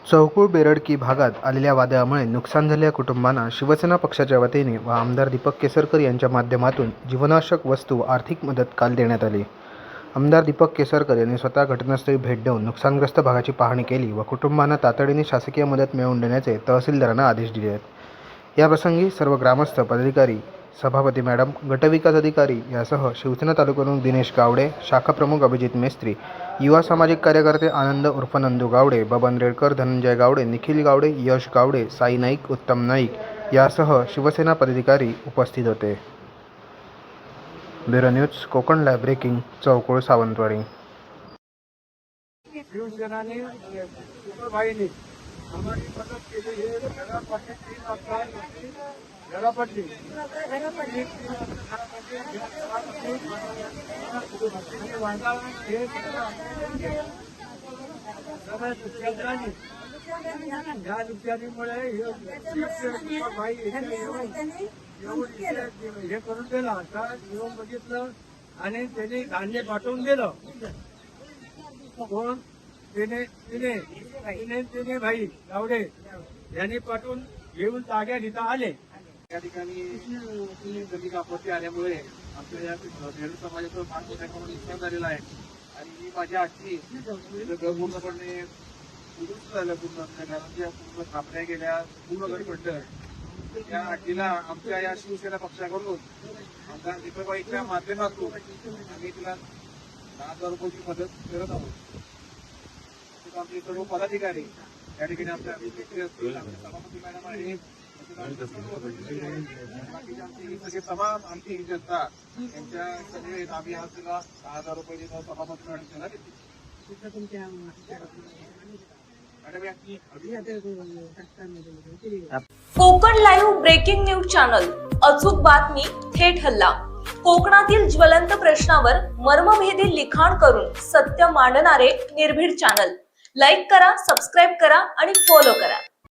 चौकुळ बेरडकी भागात आलेल्या वादळामुळे नुकसान झालेल्या कुटुंबांना शिवसेना पक्षाच्या वतीने व आमदार दीपक केसरकर यांच्या माध्यमातून जीवनावश्यक वस्तू आर्थिक मदत काल देण्यात आली। आमदार दीपक केसरकर यांनी स्वतः घटनास्थळी भेट देऊन नुकसानग्रस्त भागाची पाहणी केली व कुटुंबांना तातडीने शासकीय मदत मिळवून देण्याचे तहसीलदारांना आदेश दिले आहेत। याप्रसंगी सर्व ग्रामस्थ, पदाधिकारी, सभापती मॅडम, गटविकास अधिकारी यासह शिवसेना तालुकाप्रमुख दिनेश गावडे, शाखा प्रमुख अभिजित मेस्त्री, युवा सामाजिक कार्यकर्ते आनंद उर्फ नंदू गावडे, बबन रेडकर, धनंजय गावडे, निखिल गावडे, यश गावडे, साई नाईक, उत्तम नाईक यासह शिवसेना पदाधिकारी उपस्थित होते। Bureau news Konkan live breaking Choukul Sawantwadi. शिवसेनाने भाईने हमारी मदद के लिए घरापट्टी 3 लाख घरापट्टी या नुकसानीमुळे भाई हे करून दिला आता येऊन बघितलं आणि त्यांनी धान्य पाठवून दिलं। कोण तिने तिने तिने तिने भाई गावडे यांनी पाठवून घेऊन जाग्या इथं आले। या ठिकाणी नैसर्गिक आपत्ती आल्यामुळे आमच्या या भेड समाजाचं फार मोठ्या प्रमाणात नुकसान झालेलं आहे आणि ही माझ्या आजची पूर्णपणे दुरुस्त झालं। पूर्ण घराच्या पूर्ण कापण्या गेल्या, पूर्ण घर पडलं। या आजीला आमच्या या शिवसेना पक्षाकडून आमदार दीपकबाईच्या माध्यमातून आम्ही तिला 10,000 रुपयाची मदत करत आहोत। आमचे सर्व पदाधिकारी या ठिकाणी आमच्या सभापती मॅडम आहे, सगळे तमाम आमची जनता यांच्या सगळे आम्ही आज तिला 10,000 रुपये देतो। सभापती मॅडम त्याला Konkan live breaking news channel, अचूक बातमी, थेट हल्ला। कोकणातील ज्वलंत प्रश्नावर मर्मभेदी लिखाण करून सत्य मांडणारे निर्भीड चॅनल। लाईक करा, सबस्क्राईब करा आणि फॉलो करा।